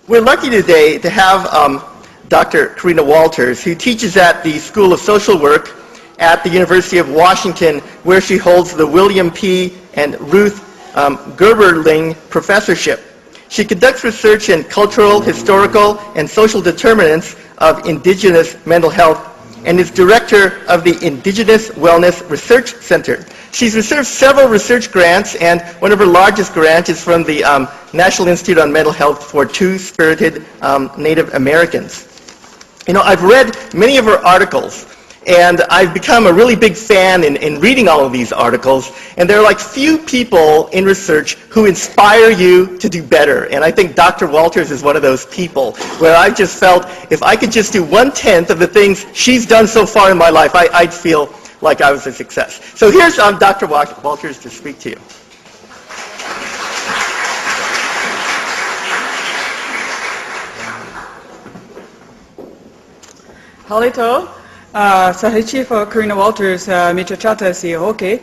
We're lucky today to have Dr. Karina Walters, who teaches at the School of Social Work at the University of Washington, where she holds the William P. and Ruth Gerberling Professorship. She conducts research in cultural, historical, and social determinants of Indigenous mental health and is director of the Indigenous Wellness Research Center. She's received several research grants, and one of her largest grants is from the National Institute on Mental Health for Two-Spirited Native Americans. You know, I've read many of her articles, and I've become a really big fan in reading all of these articles, and there are like few people in research who inspire you to do better, and I think Dr. Walters is one of those people, where I've just felt if I could just do 1/10 of the things she's done so far in my life, I'd feel like I was a success. So here's Dr. Walters to speak to you. Halito, Sahichifo Karina Walters, Michachata Sihoke.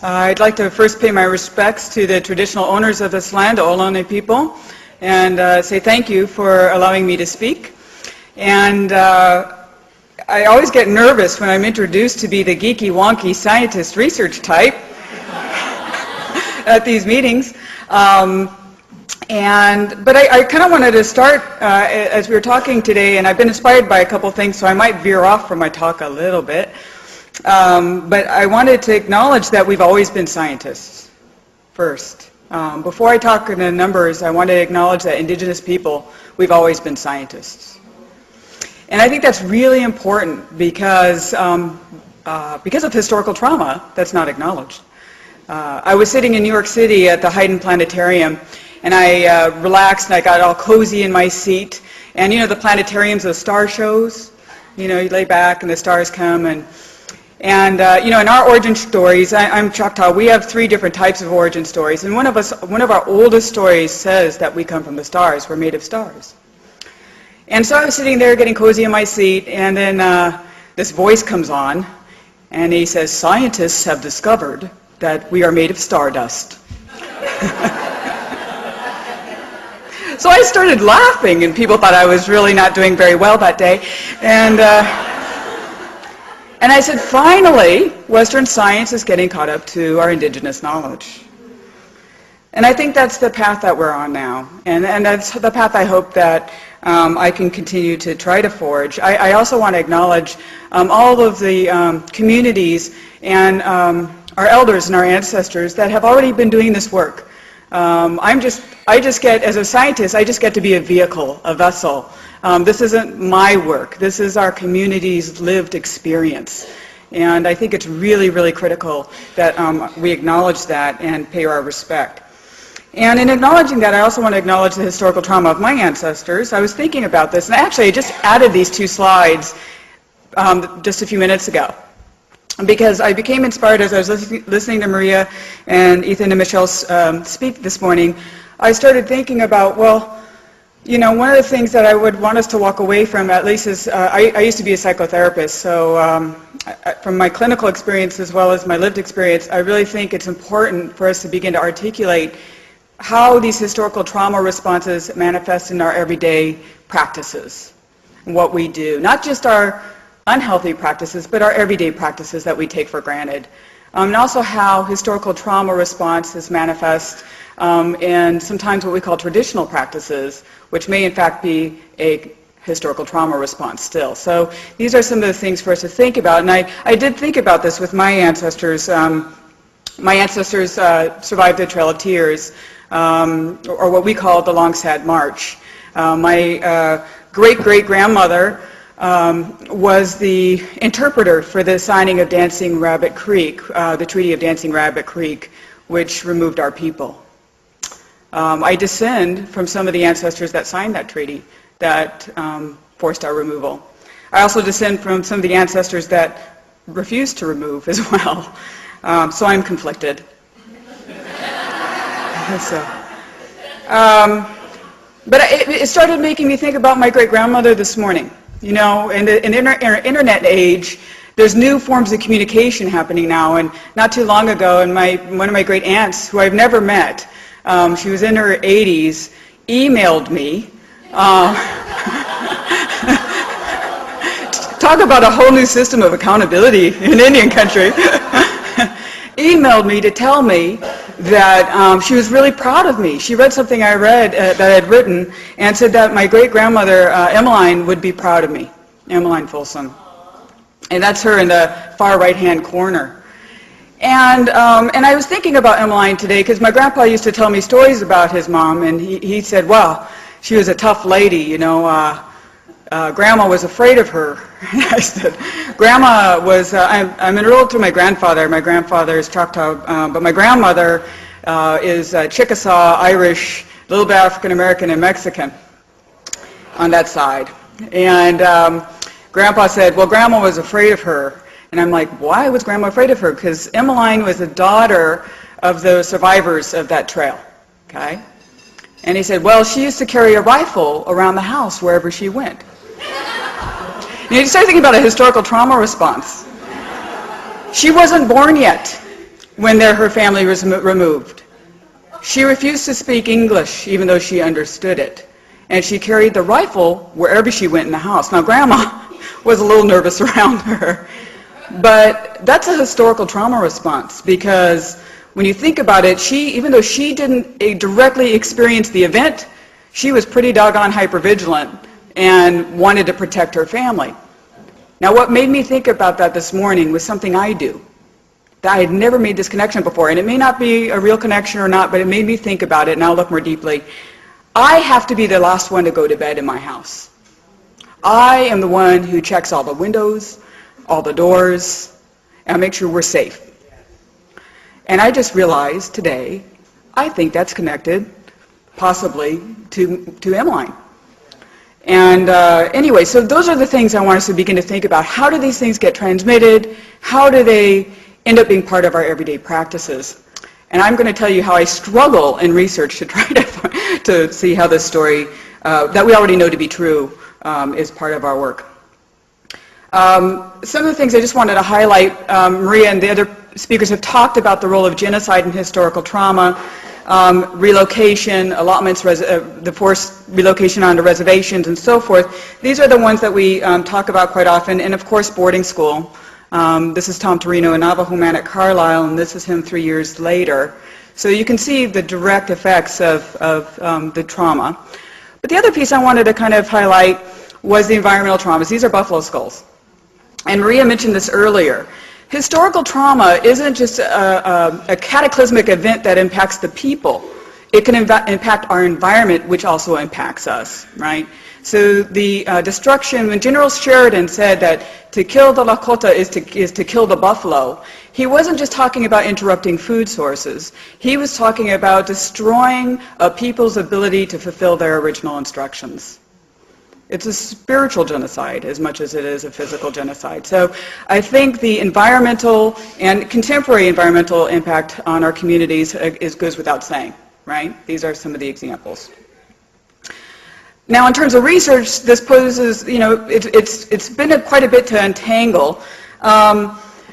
I'd like to first pay my respects to the traditional owners of this land, the Ohlone people, and say thank you for allowing me to speak. And I always get nervous when I'm introduced to be the geeky, wonky scientist research type at these meetings. But I kind of wanted to start as we were talking today, and I've been inspired by a couple things, so I might veer off from my talk a little bit. But I wanted to acknowledge that we've always been scientists first. Before I talk in the numbers, I want to acknowledge that Indigenous people, we've always been scientists. And I think that's really important because of historical trauma that's not acknowledged. I was sitting in New York City at the Hayden Planetarium, and I relaxed and I got all cozy in my seat. And you know the planetariums, the star shows, you know, you lay back and the stars come. And you know, in our origin stories, I'm Choctaw, we have 3 different types of origin stories. And one of our oldest stories says that we come from the stars, we're made of stars. And so I was sitting there getting cozy in my seat, and then this voice comes on, and he says, "Scientists have discovered that we are made of stardust." So I started laughing, and people thought I was really not doing very well that day. And I said, finally, Western science is getting caught up to our Indigenous knowledge. And I think that's the path that we're on now. And that's the path I hope that I can continue to try to forge. I also want to acknowledge all of the communities and our elders and our ancestors that have already been doing this work. I just get, as a scientist, I just get to be a vehicle, a vessel. This isn't my work. This is our community's lived experience. And I think it's really, really critical that we acknowledge that and pay our respect. And in acknowledging that, I also want to acknowledge the historical trauma of my ancestors. I was thinking about this, and actually I just added these 2 slides just a few minutes ago. Because I became inspired as I was listening to Maria and Ethan and Michelle speak this morning. I started thinking about, well, you know, one of the things that I would want us to walk away from, at least, is I used to be a psychotherapist, so from my clinical experience as well as my lived experience, I really think it's important for us to begin to articulate how these historical trauma responses manifest in our everyday practices, and what we do. Not just our unhealthy practices, but our everyday practices that we take for granted. And also how historical trauma responses manifest in sometimes what we call traditional practices, which may in fact be a historical trauma response still. So these are some of the things for us to think about. And I did think about this with my ancestors. My ancestors survived the Trail of Tears, or what we call the Long Sad March. My great-great-grandmother was the interpreter for the signing of Dancing Rabbit Creek, the Treaty of Dancing Rabbit Creek, which removed our people. I descend from some of the ancestors that signed that treaty that forced our removal. I also descend from some of the ancestors that refused to remove as well. So I'm conflicted. But it started making me think about my great-grandmother this morning. You know, in the internet age, there's new forms of communication happening now. And not too long ago, and one of my great aunts, who I've never met, she was in her 80s, emailed me Talk about a whole new system of accountability in Indian country. Emailed me to tell me that she was really proud of me. She read something I read that I had written and said that my great-grandmother, Emmeline, would be proud of me, Emmeline Folsom. And that's her in the far right-hand corner. And I was thinking about Emmeline today because my grandpa used to tell me stories about his mom, and he said, well, she was a tough lady, you know. Grandma was afraid of her. I said, Grandma was, I'm enrolled through my grandfather. My grandfather is Choctaw, but my grandmother is Chickasaw, Irish, a little bit African-American and Mexican on that side. And Grandpa said, well, Grandma was afraid of her. And I'm like, why was Grandma afraid of her? Because Emmeline was the daughter of the survivors of that trail, okay? And he said, well, she used to carry a rifle around the house wherever she went. And you start thinking about a historical trauma response. She wasn't born yet when her family was removed. She refused to speak English, even though she understood it. And she carried the rifle wherever she went in the house. Now, Grandma was a little nervous around her. But that's a historical trauma response, because when you think about it, even though she didn't directly experience the event, she was pretty doggone hypervigilant and wanted to protect her family. Now, what made me think about that this morning was something I do. That I had never made this connection before, and it may not be a real connection or not, but it made me think about it, and I'll look more deeply. I have to be the last one to go to bed in my house. I am the one who checks all the windows, all the doors, and make sure we're safe. And I just realized today, I think that's connected, possibly, to Emmeline. And anyway, so those are the things I want us to begin to think about. How do these things get transmitted? How do they end up being part of our everyday practices? And I'm going to tell you how I struggle in research to try to see how this story, that we already know to be true, is part of our work. Some of the things I just wanted to highlight, Maria and the other speakers have talked about the role of genocide and historical trauma, relocation, allotments, the forced relocation onto reservations, and so forth. These are the ones that we talk about quite often, and of course boarding school. This is Tom Torino, a Navajo man at Carlisle, and this is him 3 years later. So you can see the direct effects of the trauma. But the other piece I wanted to kind of highlight was the environmental traumas. These are buffalo skulls. And Maria mentioned this earlier. Historical trauma isn't just a cataclysmic event that impacts the people. It can impact our environment, which also impacts us, right? So the destruction, when General Sheridan said that to kill the Lakota is to kill the buffalo, he wasn't just talking about interrupting food sources. He was talking about destroying a people's ability to fulfill their original instructions. It's a spiritual genocide as much as it is a physical genocide. So I think the environmental and contemporary environmental impact on our communities goes without saying, right? These are some of the examples. Now, in terms of research, this poses, it's been quite a bit to untangle.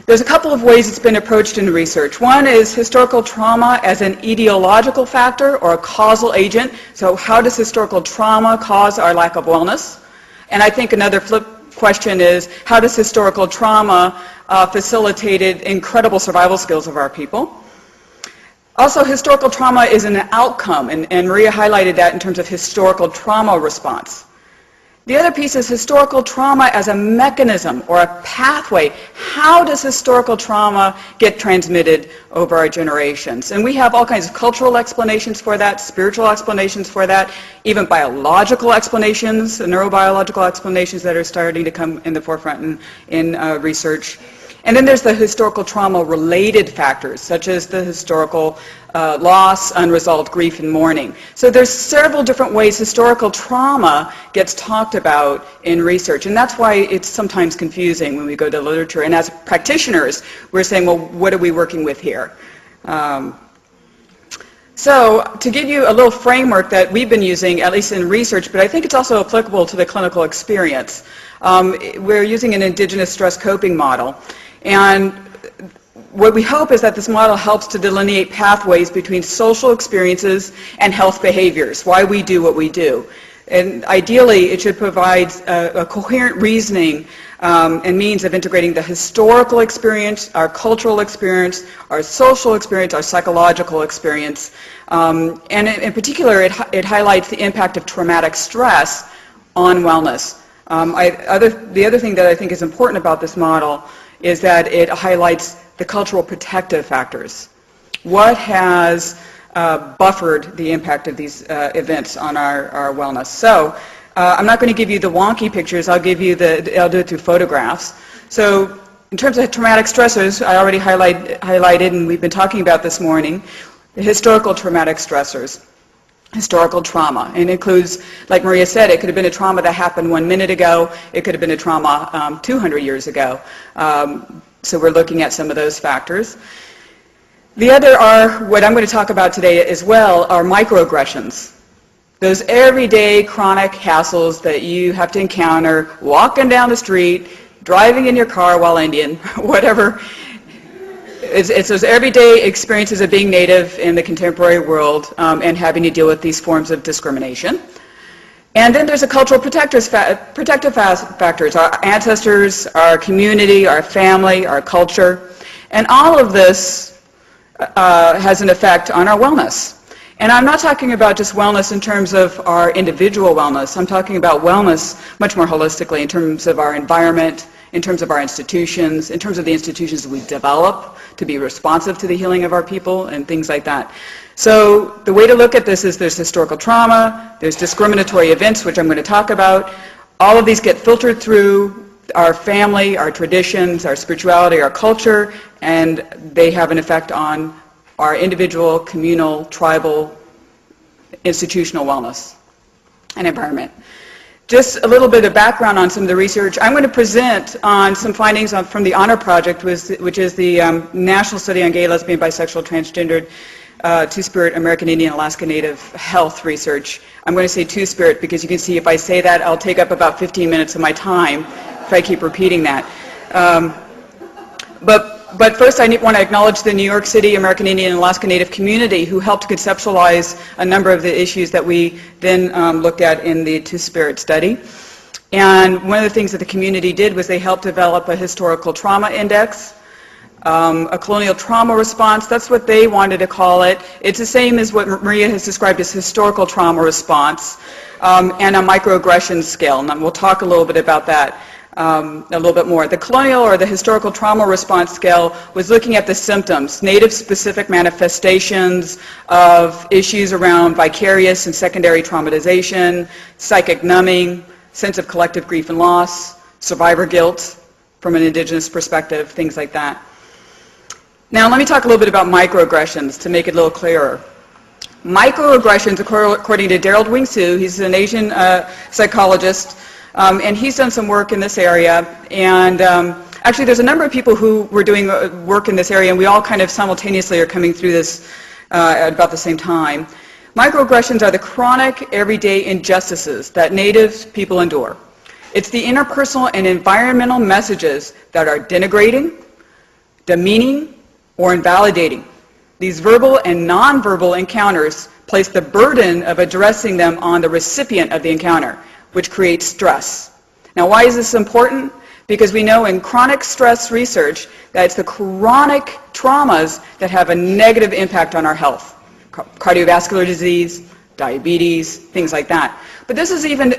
There's a couple of ways it's been approached in research. One is historical trauma as an ideological factor or a causal agent. So how does historical trauma cause our lack of wellness? And I think another flip question is, how does historical trauma facilitated incredible survival skills of our people? Also, historical trauma is an outcome, and Maria highlighted that in terms of historical trauma response. The other piece is historical trauma as a mechanism or a pathway. How does historical trauma get transmitted over our generations? And we have all kinds of cultural explanations for that, spiritual explanations for that, even biological explanations, neurobiological explanations that are starting to come in the forefront in research. And then there's the historical trauma-related factors, such as the historical loss, unresolved grief, and mourning. So there's several different ways historical trauma gets talked about in research, and that's why it's sometimes confusing when we go to literature. And as practitioners, we're saying, well, what are we working with here? So to give you a little framework that we've been using, at least in research, but I think it's also applicable to the clinical experience, we're using an Indigenous stress coping model. And what we hope is that this model helps to delineate pathways between social experiences and health behaviors, why we do what we do. And ideally, it should provide a coherent reasoning and means of integrating the historical experience, our cultural experience, our social experience, our psychological experience. And in particular, it highlights the impact of traumatic stress on wellness. The other thing that I think is important about this model is that it highlights the cultural protective factors. What has buffered the impact of these events on our wellness? So I'm not going to give you the wonky pictures. I'll do it through photographs. So in terms of traumatic stressors, I already highlighted, and we've been talking about this morning, the historical traumatic stressors. Historical trauma, and it includes, like Maria said, it could have been a trauma that happened 1 minute ago, it could have been a trauma 200 years ago. So we're looking at some of those factors. The other are, what I'm going to talk about today as well, are microaggressions. Those everyday chronic hassles that you have to encounter walking down the street, driving in your car while Indian, whatever. It's those everyday experiences of being Native in the contemporary world and having to deal with these forms of discrimination. And then there's the cultural protective factors, our ancestors, our community, our family, our culture. And all of this has an effect on our wellness. And I'm not talking about just wellness in terms of our individual wellness. I'm talking about wellness much more holistically in terms of our environment, in terms of our institutions, in terms of the institutions we develop to be responsive to the healing of our people and things like that. So the way to look at this is there's historical trauma, there's discriminatory events, which I'm going to talk about. All of these get filtered through our family, our traditions, our spirituality, our culture, and they have an effect on our individual, communal, tribal, institutional wellness and environment. Just a little bit of background on some of the research. I'm going to present on some findings from the HONOR Project, which is the National Study on Gay, Lesbian, Bisexual, Transgendered, Two-Spirit, American Indian, Alaska Native Health Research. I'm going to say Two-Spirit because you can see if I say that, I'll take up about 15 minutes of my time if I keep repeating that. But first I want to acknowledge the New York City American Indian and Alaska Native community who helped conceptualize a number of the issues that we then looked at in the Two-Spirit study. And one of the things that the community did was they helped develop a historical trauma index, a colonial trauma response, that's what they wanted to call it. It's the same as what Maria has described as historical trauma response, and a microaggression scale, and we'll talk a little bit about that. A little bit more. The colonial or the historical trauma response scale was looking at the symptoms, Native-specific manifestations of issues around vicarious and secondary traumatization, psychic numbing, sense of collective grief and loss, survivor guilt from an Indigenous perspective, things like that. Now let me talk a little bit about microaggressions to make it a little clearer. Microaggressions, according to Daryl Wing-Soo, he's an Asian psychologist, and he's done some work in this area, and actually there's a number of people who were doing work in this area, and we all kind of simultaneously are coming through this at about the same time. Microaggressions are the chronic, everyday injustices that Native people endure. It's the interpersonal and environmental messages that are denigrating, demeaning, or invalidating. These verbal and nonverbal encounters place the burden of addressing them on the recipient of the encounter, which creates stress. Now, why is this important? Because we know in chronic stress research that it's the chronic traumas that have a negative impact on our health. Cardiovascular disease, diabetes, things like that. But this is even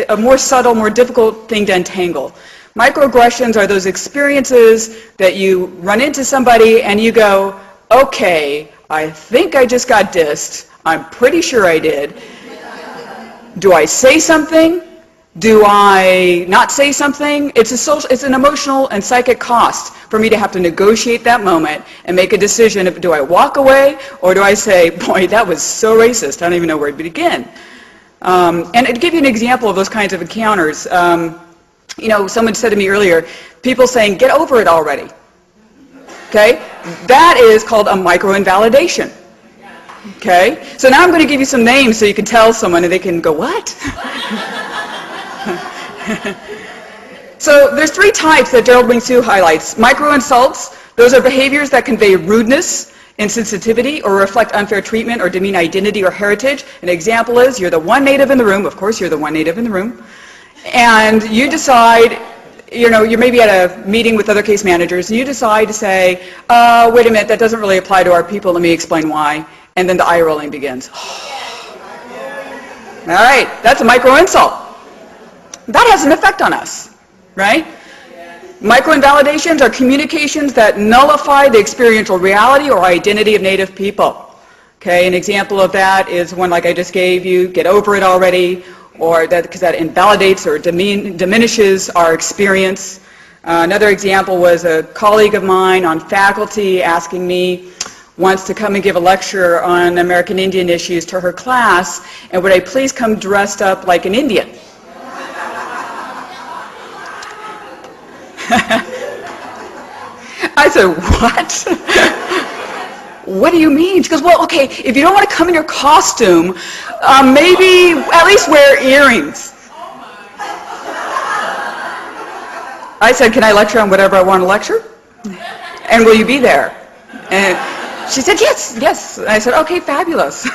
a more subtle, more difficult thing to untangle. Microaggressions are those experiences that you run into somebody and you go, okay, I think I just got dissed. I'm pretty sure I did. Do I say something? Do I not say something? It's an emotional and psychic cost for me to have to negotiate that moment and make a decision of do I walk away or do I say, boy, that was so racist, I don't even know where to begin. And to give you an example of those kinds of encounters, you know, someone said to me earlier, people saying, get over it already. Okay? That is called a micro-invalidation. Okay? So now I'm going to give you some names so you can tell someone and they can go, what? So there's three types that Daryl Wing-Soo highlights. Micro-insults, those are behaviors that convey rudeness, insensitivity, or reflect unfair treatment or demean identity or heritage. An example is you're the one native in the room, of course you're the one native in the room, and you decide, you're maybe at a meeting with other case managers, and you decide to say, wait a minute, that doesn't really apply to our people, let me explain why, and then the eye rolling begins. All right, that's a micro insult. That has an effect on us, right? Micro-invalidations are communications that nullify the experiential reality or identity of Native people. Okay, an example of that is one like I just gave you, get over it already, or that because that invalidates or diminishes our experience. Another example was a colleague of mine on faculty asking me once to come and give a lecture on American Indian issues to her class, and would I please come dressed up like an Indian? I said, what? What do you mean? She goes, well, okay, if you don't want to come in your costume, maybe at least wear earrings. I said, can I lecture on whatever I want to lecture? And will you be there? And she said, yes, yes. I said, okay, fabulous.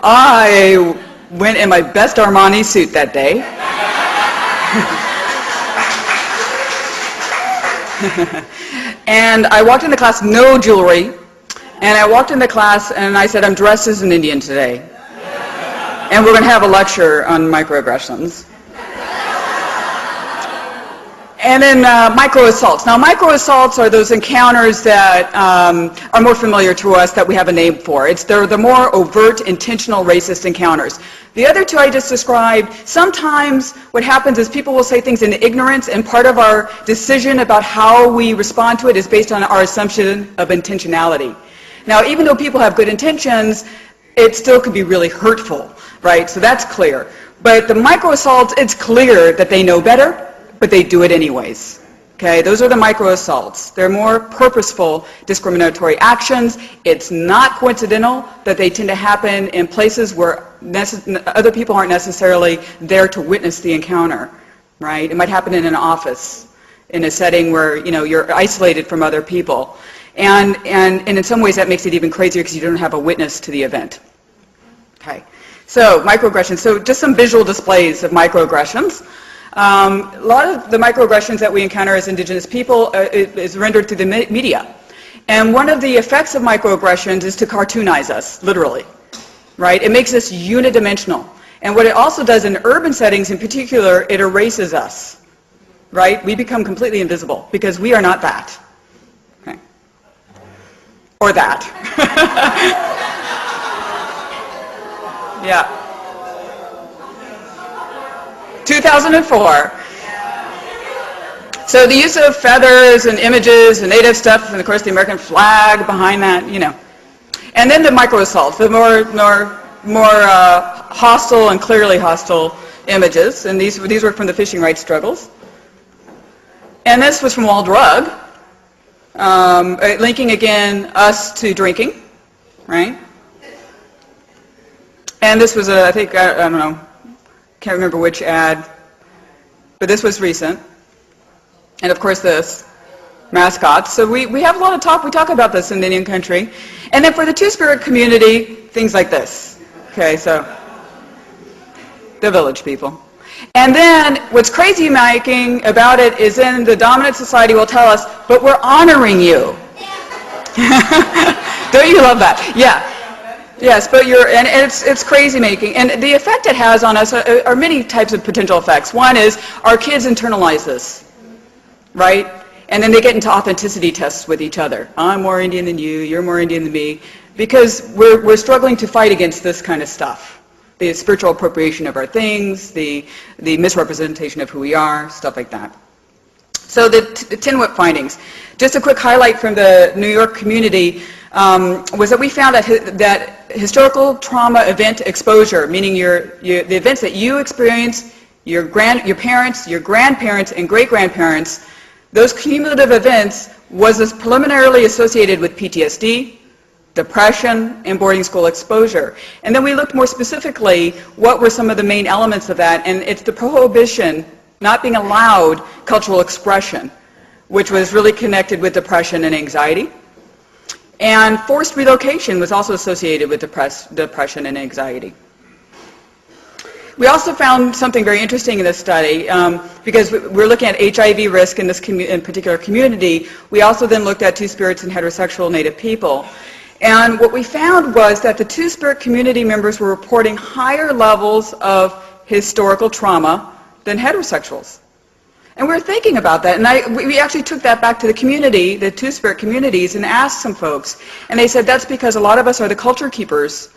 I went in my best Armani suit that day. And I walked into class, no jewelry, and I walked into class and I said, I'm dressed as an Indian today. And we're going to have a lecture on microaggressions. And then microassaults. Now microassaults are those encounters that are more familiar to us that we have a name for. They're the more overt, intentional racist encounters. The other two I just described, sometimes what happens is people will say things in ignorance, and part of our decision about how we respond to it is based on our assumption of intentionality. Now, even though people have good intentions, it still could be really hurtful, right? So that's clear. But the microassaults, it's clear that they know better, but they do it anyways. Okay, those are the microassaults. They're more purposeful discriminatory actions. It's not coincidental that they tend to happen in places where other people aren't necessarily there to witness the encounter, right? It might happen in an office, in a setting where you're isolated from other people. And in some ways that makes it even crazier because you don't have a witness to the event. Okay, so microaggressions. So just some visual displays of microaggressions. A lot of the microaggressions that we encounter as Indigenous people is rendered through the media. And one of the effects of microaggressions is to cartoonize us, literally, right? It makes us unidimensional. And what it also does in urban settings in particular, it erases us, right? We become completely invisible because we are not that. Okay. Or that. Yeah. 2004. So the use of feathers and images and native stuff, and of course the American flag behind that, And then the microassaults, the more hostile and clearly hostile images, and these were from the fishing rights struggles. And this was from Wall Drug, linking again us to drinking, right? And this was I don't know, can't remember which ad, but this was recent. And of course this, mascots. So we have a lot of talk, we talk about this in Indian country. And then for the Two-Spirit community, things like this. Okay, so the village people. And then what's crazy making about it is then the dominant society will tell us, but we're honoring you. Don't you love that? Yeah. Yes, but it's crazy making. And the effect it has on us are many types of potential effects. One is our kids internalize this, right? And then they get into authenticity tests with each other. I'm more Indian than you, you're more Indian than me, because we're struggling to fight against this kind of stuff. The spiritual appropriation of our things, the misrepresentation of who we are, stuff like that. So the TINWIP findings. Just a quick highlight from the New York community was that we found that historical trauma event exposure, meaning the events that you experience, your parents, your grandparents, and great-grandparents, those cumulative events was preliminarily associated with PTSD, depression, and boarding school exposure. And then we looked more specifically what were some of the main elements of that, and it's the prohibition, not being allowed cultural expression, which was really connected with depression and anxiety. And forced relocation was also associated with depression and anxiety. We also found something very interesting in this study, because we're looking at HIV risk in this particular community. We also then looked at Two-Spirits and heterosexual Native people. And what we found was that the Two-Spirit community members were reporting higher levels of historical trauma than heterosexuals. And we were thinking about that, and we actually took that back to the community, the Two-Spirit communities, and asked some folks. And they said that's because a lot of us are the culture keepers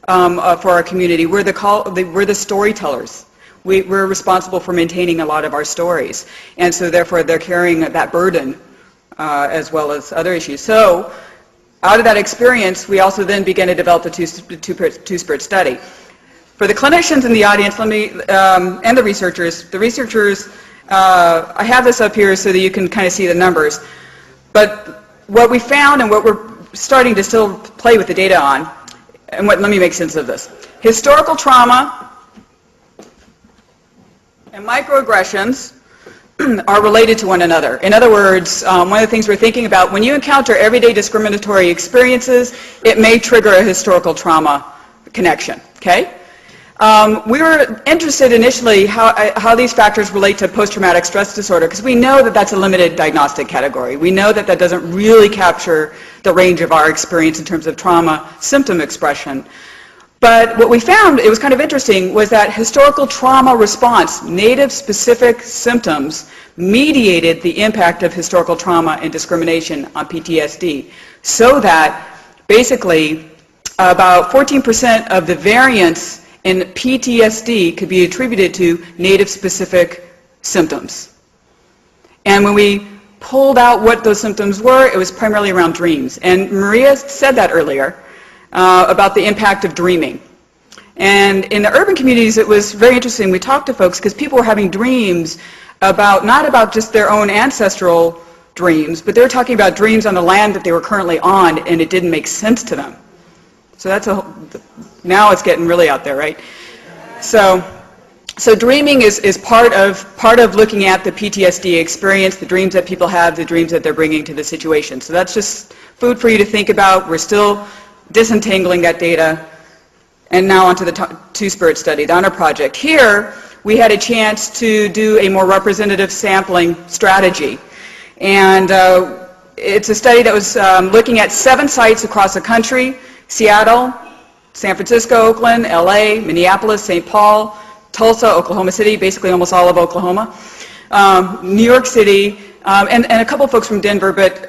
for our community. We're the storytellers. We're responsible for maintaining a lot of our stories. And so therefore they're carrying that burden as well as other issues. So out of that experience, we also then began to develop the Two-Spirit study. For the clinicians in the audience, let me, and the researchers, I have this up here so that you can kind of see the numbers. But what we found and what we're starting to still play with the data on, and let me make sense of this. Historical trauma and microaggressions are related to one another. In other words, one of the things we're thinking about, when you encounter everyday discriminatory experiences, it may trigger a historical trauma connection, okay? We were interested initially how these factors relate to post-traumatic stress disorder, because we know that that's a limited diagnostic category. We know that that doesn't really capture the range of our experience in terms of trauma symptom expression. But what we found, it was kind of interesting, was that historical trauma response, Native-specific symptoms, mediated the impact of historical trauma and discrimination on PTSD, so that basically about 14% of the variance in PTSD could be attributed to Native-specific symptoms. And when we pulled out what those symptoms were, it was primarily around dreams. And Maria said that earlier about the impact of dreaming. And in the urban communities, it was very interesting. We talked to folks because people were having dreams about, not about just their own ancestral dreams, but they were talking about dreams on the land that they were currently on, and it didn't make sense to them. So that's now it's getting really out there, right? So dreaming is part of looking at the PTSD experience, the dreams that people have, the dreams that they're bringing to the situation. So that's just food for you to think about. We're still disentangling that data. And now onto the Two-Spirit study, the Honor Project. Here, we had a chance to do a more representative sampling strategy. And it's a study that was looking at 7 sites across the country: Seattle, San Francisco, Oakland, LA, Minneapolis, St. Paul, Tulsa, Oklahoma City, basically almost all of Oklahoma, New York City, and a couple of folks from Denver, but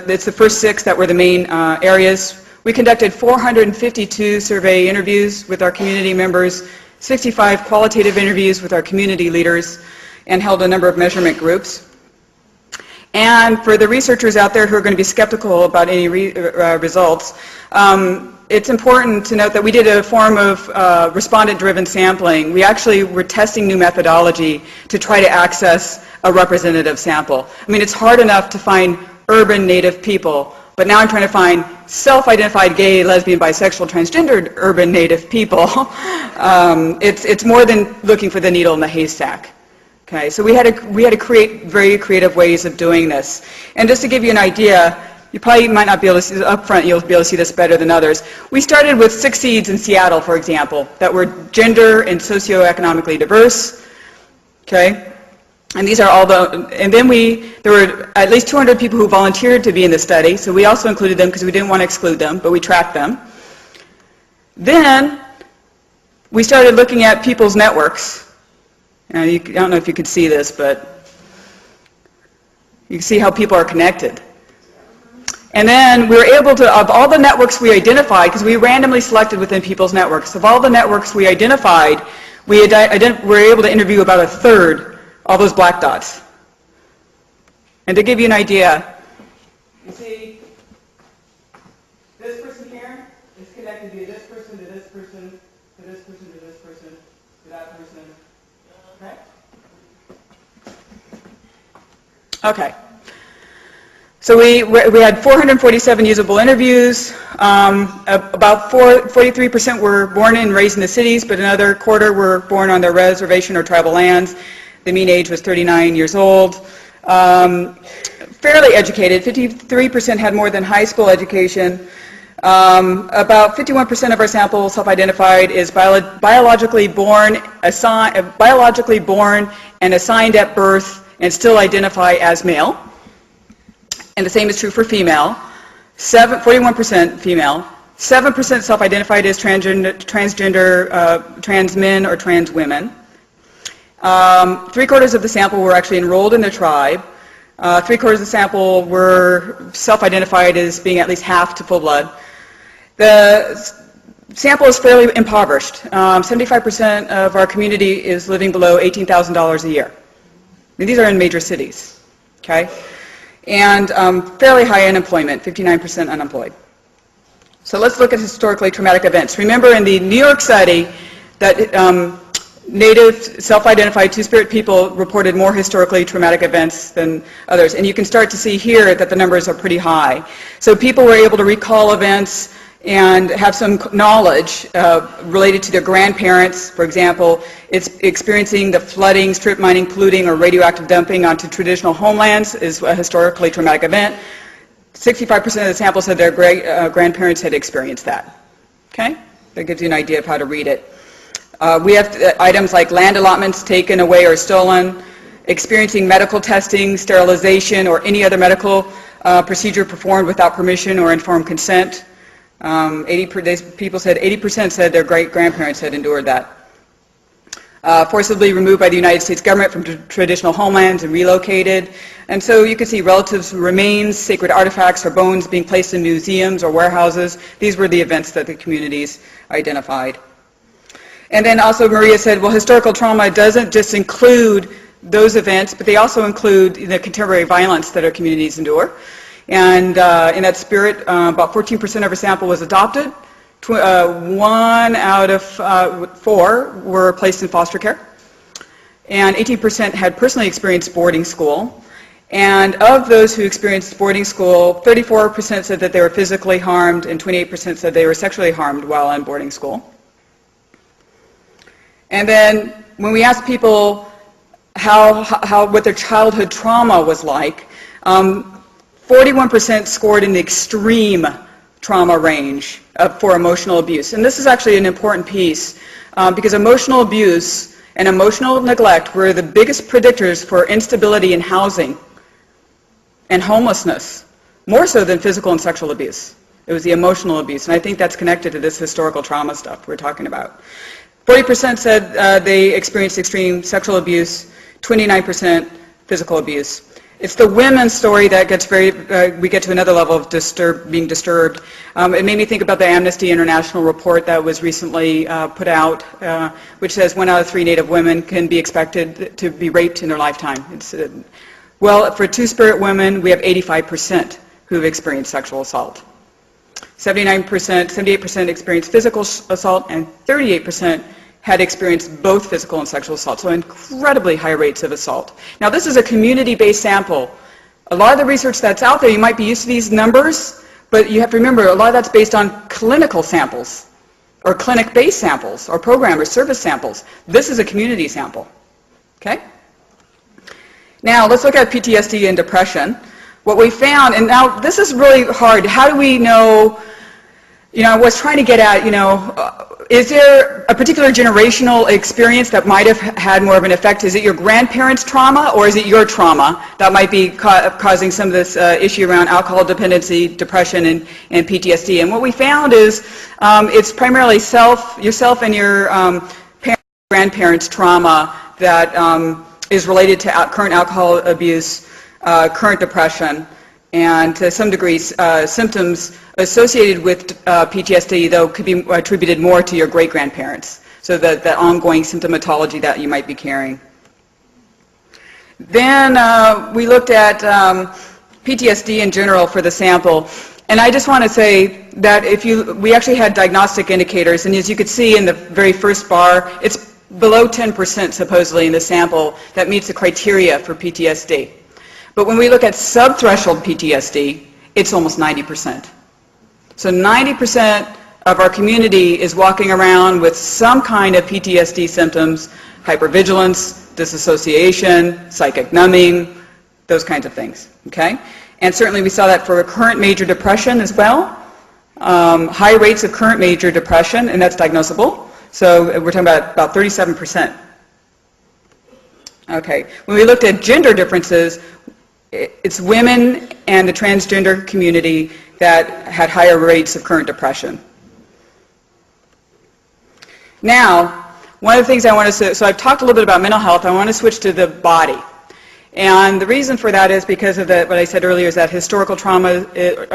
it's the first 6 that were the main areas. We conducted 452 survey interviews with our community members, 65 qualitative interviews with our community leaders, and held a number of measurement groups. And for the researchers out there who are going to be skeptical about any results, it's important to note that we did a form of respondent-driven sampling. We actually were testing new methodology to try to access a representative sample. I mean, it's hard enough to find urban Native people, but now I'm trying to find self-identified gay, lesbian, bisexual, transgendered urban Native people. It's more than looking for the needle in the haystack. Okay, so we had to create very creative ways of doing this. And just to give you an idea, you probably might not be able to see up front, you'll be able to see this better than others. We started with 6 seeds in Seattle, for example, that were gender and socioeconomically diverse. Okay? And these are all and then there were at least 200 people who volunteered to be in the study, so we also included them because we didn't want to exclude them, but we tracked them. Then we started looking at people's networks. I don't know if you could see this, but you can see how people are connected. And then we were able to, of all the networks we identified, because we randomly selected within people's networks, of all the networks we identified, we were able to interview about 1/3, all those black dots. And to give you an idea, you see this person here is connected to this person, to this person, to this person, to this person, to that person. Okay. So we had 447 usable interviews. About 43% were born and raised in the cities, but another quarter were born on their reservation or tribal lands. The mean age was 39 years old. fairly educated. 53% had more than high school education. About 51% of our sample self-identified is biologically born and assigned at birth and still identify as male. And the same is true for female. 41% female. 7% self-identified as transgender, trans men or trans women. 3/4 of the sample were actually enrolled in the tribe. 3/4 of the sample were self-identified as being at least half to full blood. The sample is fairly impoverished. 75% of our community is living below $18,000 a year. And these are in major cities, okay? And fairly high unemployment, 59% unemployed. So let's look at historically traumatic events. Remember in the New York study that Native self-identified Two-Spirit people reported more historically traumatic events than others. And you can start to see here that the numbers are pretty high. So people were able to recall events and have some knowledge related to their grandparents. For example, it's experiencing the flooding, strip mining, polluting, or radioactive dumping onto traditional homelands is a historically traumatic event. 65% of the sample said their grandparents had experienced that. Okay? That gives you an idea of how to read it. We have items like land allotments taken away or stolen, experiencing medical testing, sterilization, or any other medical procedure performed without permission or informed consent. People said 80% said their great-grandparents had endured that. Forcibly removed by the United States government from traditional homelands and relocated. And so you can see relatives' remains, sacred artifacts, or bones being placed in museums or warehouses. These were the events that the communities identified. And then also Maria said, well, historical trauma doesn't just include those events, but they also include the contemporary violence that our communities endure. And in that spirit, about 14% of our sample was adopted. 1 out of 4 were placed in foster care. And 18% had personally experienced boarding school. And of those who experienced boarding school, 34% said that they were physically harmed and 28% said they were sexually harmed while on boarding school. And then when we asked people what their childhood trauma was like, 41% scored in the extreme trauma range for emotional abuse. And this is actually an important piece because emotional abuse and emotional neglect were the biggest predictors for instability in housing and homelessness, more so than physical and sexual abuse. It was the emotional abuse, and I think that's connected to this historical trauma stuff we're talking about. 40% said they experienced extreme sexual abuse, 29% physical abuse. It's the women's story that gets we get to another level of being disturbed. It made me think about the Amnesty International report that was recently put out, which says 1 out of 3 Native women can be expected to be raped in their lifetime. Well, for Two-Spirit women, we have 85% who have experienced sexual assault. 78% experienced physical assault, and 38% had experienced both physical and sexual assault, so incredibly high rates of assault. Now, this is a community-based sample. A lot of the research that's out there, you might be used to these numbers, but you have to remember a lot of that's based on clinical samples, or clinic-based samples, or program or service samples. This is a community sample, okay? Now, let's look at PTSD and depression. What we found, and now this is really hard, how do we know, I was trying to get at, is there a particular generational experience that might have had more of an effect? Is it your grandparents' trauma, or is it your trauma that might be causing some of this issue around alcohol dependency, depression, and PTSD? And what we found is it's primarily yourself and your grandparents' trauma that is related to current alcohol abuse, current depression, and to some degree symptoms associated with PTSD, though, could be attributed more to your great-grandparents, so the ongoing symptomatology that you might be carrying. Then we looked at PTSD in general for the sample, and I just want to say that we actually had diagnostic indicators, and as you could see in the very first bar, it's below 10% supposedly in the sample that meets the criteria for PTSD. But when we look at subthreshold PTSD, it's almost 90%. So 90% of our community is walking around with some kind of PTSD symptoms, hypervigilance, disassociation, psychic numbing, those kinds of things, okay? And certainly we saw that for current major depression as well. High rates of current major depression, and that's diagnosable. So we're talking about 37%. Okay, when we looked at gender differences, it's women and the transgender community that had higher rates of current depression. Now, one of the things I want to say, so I've talked a little bit about mental health, I want to switch to the body. And the reason for that is because of what I said earlier, is that historical trauma,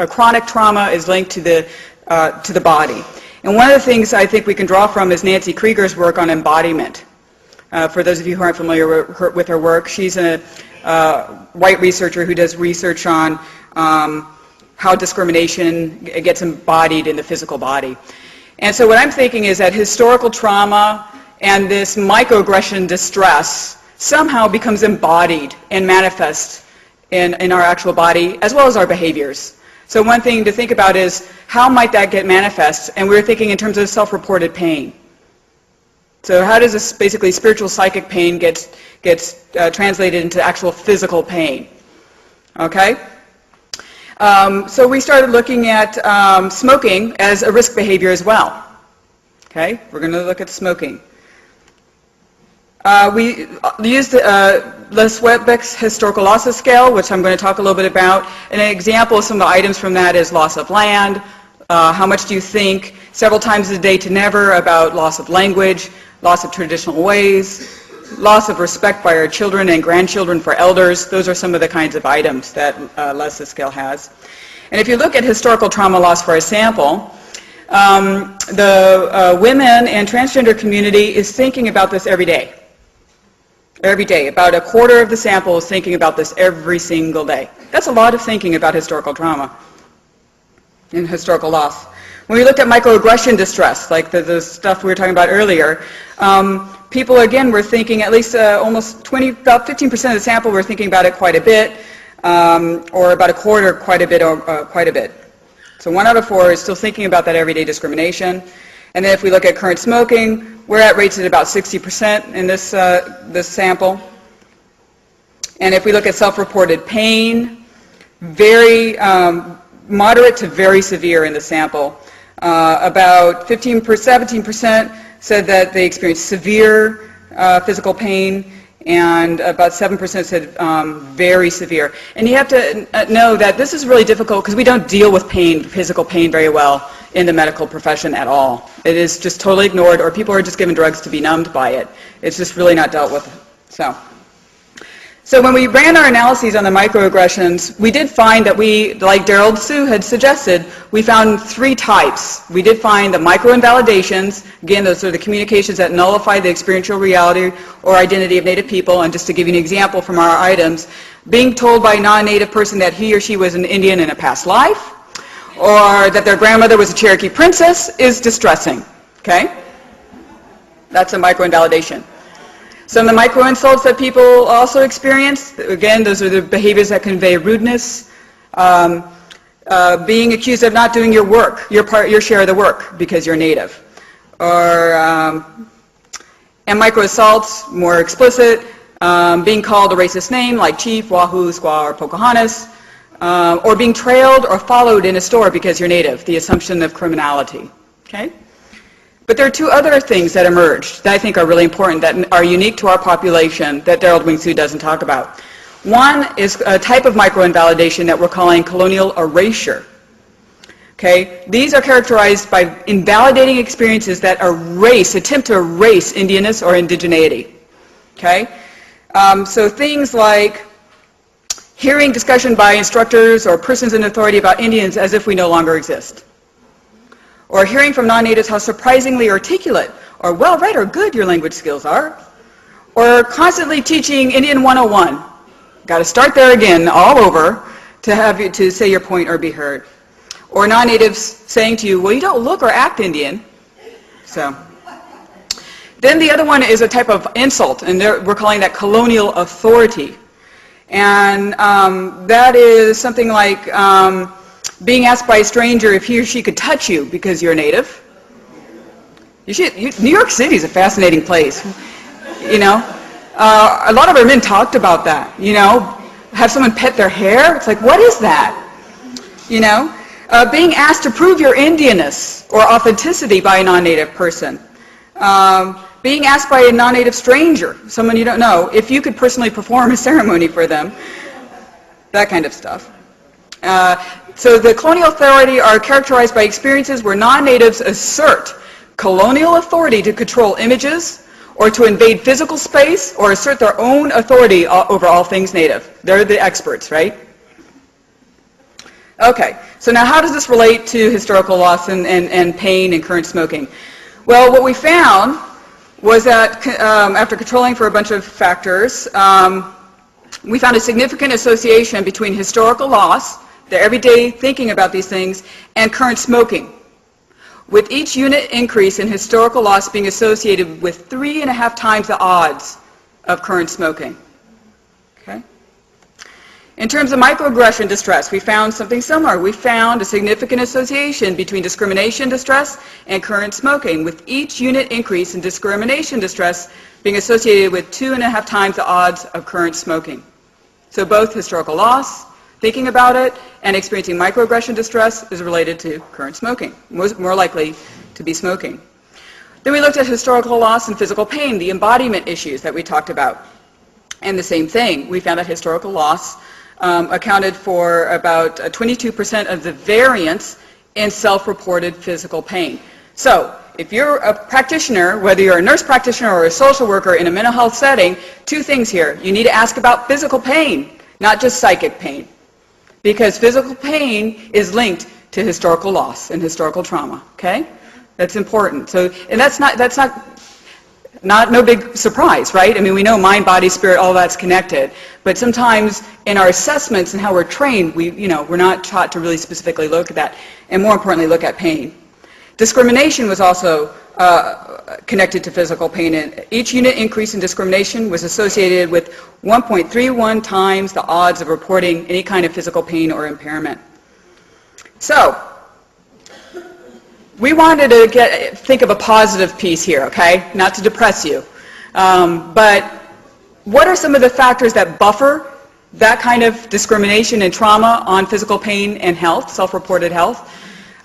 chronic trauma is linked to the body. And one of the things I think we can draw from is Nancy Krieger's work on embodiment. For those of you who aren't familiar with her work, she's a white researcher who does research on how discrimination gets embodied in the physical body. And so what I'm thinking is that historical trauma and this microaggression distress somehow becomes embodied and manifests in our actual body as well as our behaviors. So one thing to think about is how might that get manifest? And we're thinking in terms of self-reported pain. So how does this basically spiritual psychic pain gets translated into actual physical pain? Okay? So we started looking at smoking as a risk behavior as well. Okay? We're going to look at smoking. We used Les Webbeck's historical losses scale, which I'm going to talk a little bit about. And an example of some of the items from that is loss of land, how much do you think, several times a day to never, about loss of language, loss of traditional ways, loss of respect by our children and grandchildren for elders. Those are some of the kinds of items that Les's scale has. And if you look at historical trauma loss for a sample, the women and transgender community is thinking about this every day. Every day. About a quarter of the sample is thinking about this every single day. That's a lot of thinking about historical trauma and historical loss. When we looked at microaggression distress, like the stuff we were talking about earlier, people, again, were thinking, at least about 15% of the sample were thinking about it quite a bit, or about a quarter quite a bit, or quite a bit. So 1 out of 4 is still thinking about that everyday discrimination. And then if we look at current smoking, we're at rates at about 60% in this sample. And if we look at self-reported pain, very moderate to very severe in the sample. About 17% said that they experienced severe physical pain, and about 7% said very severe. And you have to know that this is really difficult because we don't deal with pain, physical pain, very well in the medical profession at all. It is just totally ignored, or people are just given drugs to be numbed by it. It's just really not dealt with. So when we ran our analyses on the microaggressions, we did find that we, like Daryl Sue had suggested, we found 3 types. We did find the microinvalidations. Again, those are the communications that nullify the experiential reality or identity of Native people. And just to give you an example from our items, being told by a non-Native person that he or she was an Indian in a past life, or that their grandmother was a Cherokee princess, is distressing. Okay? That's a microinvalidation. Some of the micro-insults that people also experience, again, those are the behaviors that convey rudeness, being accused of not doing your work, your share of the work because you're Native. Or, and micro-assaults, more explicit, being called a racist name like Chief, Wahoo, Squaw, or Pocahontas, or being trailed or followed in a store because you're Native, the assumption of criminality. Okay? But there are 2 other things that emerged that I think are really important, that are unique to our population, that Daryl Wing-Sue doesn't talk about. One is a type of microinvalidation that we're calling colonial erasure. Okay? These are characterized by invalidating experiences that attempt to erase Indianness or indigeneity. Okay? So things like hearing discussion by instructors or persons in authority about Indians as if we no longer exist. Or hearing from non-natives how surprisingly articulate or well-read or good your language skills are. Or constantly teaching Indian 101. Got to start there again, all over, to have you to say your point or be heard. Or non-natives saying to you, well, you don't look or act Indian. So. Then the other one is a type of insult, and we're calling that colonial authority. And that is something like being asked by a stranger if he or she could touch you because you're Native. New York City is a fascinating place. You know, a lot of our men talked about that. You know, have someone pet their hair. It's like, what is that? You know? Being asked to prove your Indianness or authenticity by a non-native person. Being asked by a non-native stranger, someone you don't know, if you could personally perform a ceremony for them. That kind of stuff. So the Colonial Authority are characterized by experiences where non-natives assert colonial authority to control images or to invade physical space or assert their own authority over all things native. They're the experts, right? Okay, so now how does this relate to historical loss and pain and current smoking? Well, what we found was that after controlling for a bunch of factors, we found a significant association between historical loss, the everyday thinking about these things, and current smoking, with each unit increase in historical loss being associated with 3.5 times the odds of current smoking. Okay? In terms of microaggression distress, we found something similar. We found a significant association between discrimination distress and current smoking, with each unit increase in discrimination distress being associated with 2.5 times the odds of current smoking. So both historical loss, thinking about it, and experiencing microaggression distress is related to current smoking, more likely to be smoking. Then we looked at historical loss and physical pain, the embodiment issues that we talked about. And the same thing, we found that historical loss accounted for about 22% of the variance in self-reported physical pain. So if you're a practitioner, whether you're a nurse practitioner or a social worker in a mental health setting, 2 things here. You need to ask about physical pain, not just psychic pain, because physical pain is linked to historical loss and historical trauma, okay? That's important. So, and that's not no big surprise, right? I mean, we know mind, body, spirit, all that's connected. But sometimes in our assessments and how we're trained, we're not taught to really specifically look at that, and more importantly, look at pain. Discrimination was also connected to physical pain, and each unit increase in discrimination was associated with 1.31 times the odds of reporting any kind of physical pain or impairment. So, we wanted to think of a positive piece here, okay? Not to depress you. But what are some of the factors that buffer that kind of discrimination and trauma on physical pain and health, self-reported health?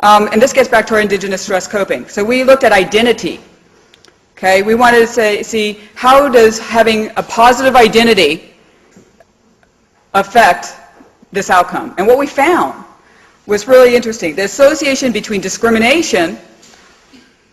And this gets back to our Indigenous stress coping. So we looked at identity. Okay, we wanted to see how does having a positive identity affect this outcome. And what we found was really interesting. The association between discrimination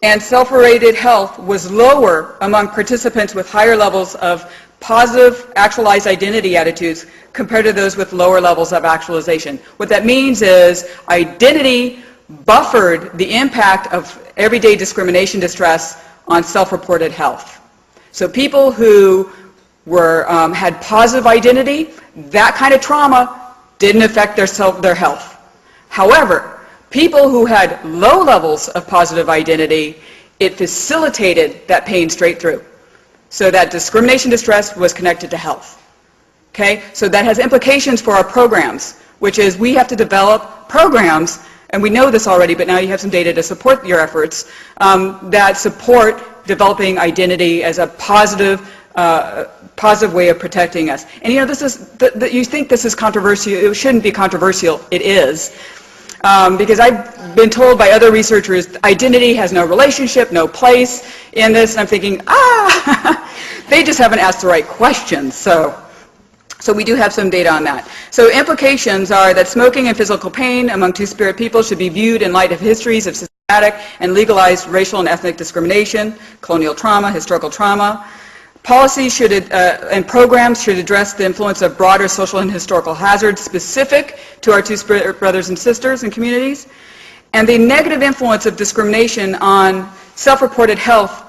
and self-rated health was lower among participants with higher levels of positive actualized identity attitudes compared to those with lower levels of actualization. What that means is identity buffered the impact of everyday discrimination distress on self-reported health. So people who had positive identity, that kind of trauma didn't affect their health. However, people who had low levels of positive identity, it facilitated that pain straight through. So that discrimination distress was connected to health. Okay? So that has implications for our programs, which is we have to develop programs, and we know this already, but now you have some data to support your efforts, that support developing identity as a positive way of protecting us. And this is, you think this is controversial, it shouldn't be controversial, it is. Because I've been told by other researchers, identity has no relationship, no place in this, and I'm thinking, they just haven't asked the right questions. So we do have some data on that. So implications are that smoking and physical pain among Two-Spirit people should be viewed in light of histories of systematic and legalized racial and ethnic discrimination, colonial trauma, historical trauma. Policies and programs should address the influence of broader social and historical hazards specific to our Two-Spirit brothers and sisters and communities. And the negative influence of discrimination on self-reported health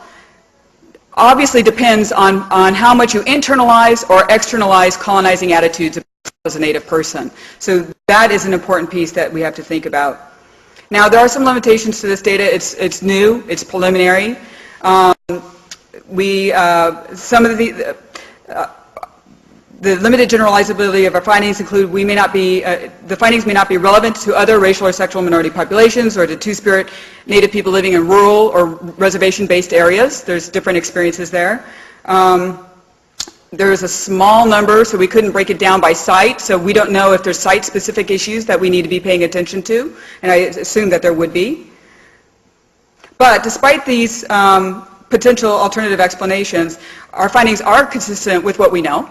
obviously depends on how much you internalize or externalize colonizing attitudes as a Native person. So that is an important piece that we have to think about. Now, there are some limitations to this data. It's new, it's preliminary. Some of the limited generalizability of our findings include the findings may not be relevant to other racial or sexual minority populations or to Two-Spirit Native people living in rural or reservation-based areas. There's different experiences there. There is a small number, so we couldn't break it down by site, so we don't know if there's site-specific issues that we need to be paying attention to, and I assume that there would be. But despite these potential alternative explanations, our findings are consistent with what we know,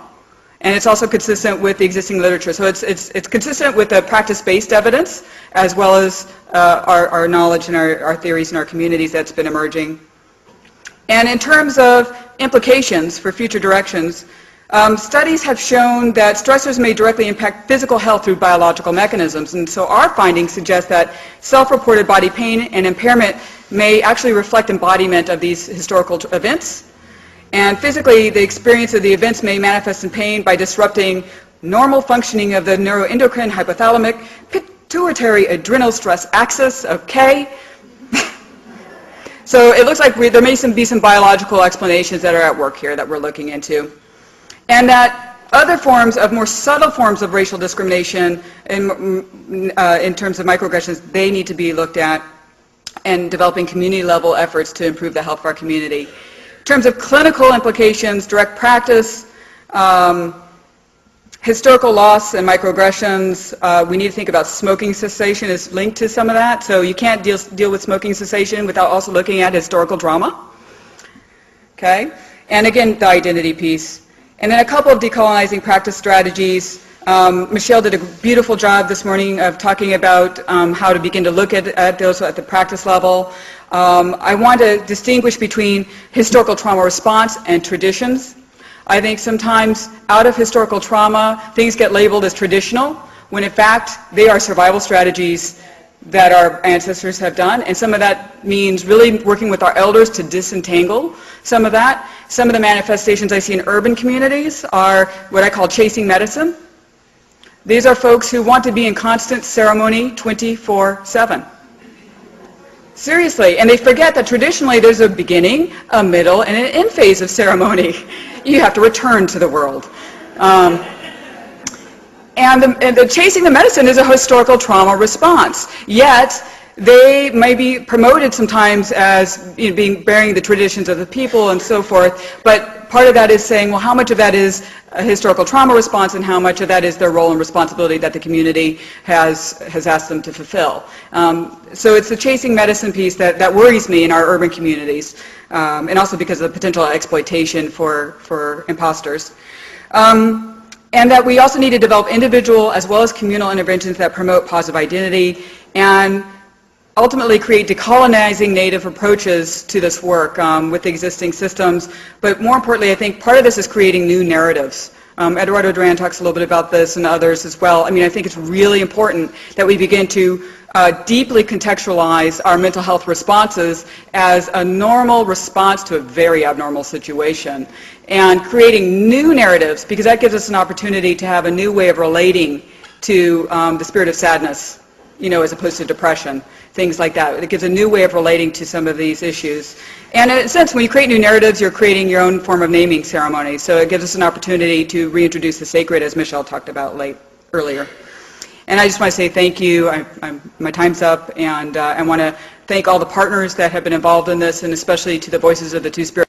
and it's also consistent with the existing literature. So it's consistent with the practice-based evidence, as well as our knowledge and our theories in our communities that's been emerging. And in terms of implications for future directions, studies have shown that stressors may directly impact physical health through biological mechanisms. And so our findings suggest that self-reported body pain and impairment may actually reflect embodiment of these historical events. And physically, the experience of the events may manifest in pain by disrupting normal functioning of the neuroendocrine, hypothalamic, pituitary adrenal stress axis, okay? So it looks like there may be some biological explanations that are at work here that we're looking into. And that other forms of more subtle forms of racial discrimination in terms of microaggressions, they need to be looked at, and developing community-level efforts to improve the health of our community. In terms of clinical implications, direct practice, historical loss and microaggressions, we need to think about smoking cessation is linked to some of that. So you can't deal with smoking cessation without also looking at historical trauma. Okay? And again, the identity piece. And then a couple of decolonizing practice strategies. Michelle did a beautiful job this morning of talking about how to begin to look at those at the practice level. I want to distinguish between historical trauma response and traditions. I think sometimes out of historical trauma, things get labeled as traditional, when in fact they are survival strategies that our ancestors have done, and some of that means really working with our elders to disentangle some of that. Some of the manifestations I see in urban communities are what I call chasing medicine. These are folks who want to be in constant ceremony 24/7. Seriously, and they forget that traditionally there's a beginning, a middle, and an end phase of ceremony. You have to return to the world. And the chasing the medicine is a historical trauma response. Yet, they may be promoted sometimes as bearing the traditions of the people and so forth, but part of that is saying, well, how much of that is a historical trauma response and how much of that is their role and responsibility that the community has asked them to fulfill. So it's the chasing medicine piece that worries me in our urban communities, and also because of the potential exploitation for imposters. And that we also need to develop individual as well as communal interventions that promote positive identity and ultimately create decolonizing native approaches to this work with existing systems. But more importantly, I think part of this is creating new narratives. Eduardo Duran talks a little bit about this and others as well. I mean, I think it's really important that we begin to deeply contextualize our mental health responses as a normal response to a very abnormal situation, and creating new narratives, because that gives us an opportunity to have a new way of relating to the spirit of sadness, as opposed to depression, things like that. It gives a new way of relating to some of these issues. And in a sense, when you create new narratives, you're creating your own form of naming ceremony. So it gives us an opportunity to reintroduce the sacred, as Michelle talked about earlier. And I just want to say thank you. My time's up, and I want to thank all the partners that have been involved in this, and especially to the Voices of the Two-Spirit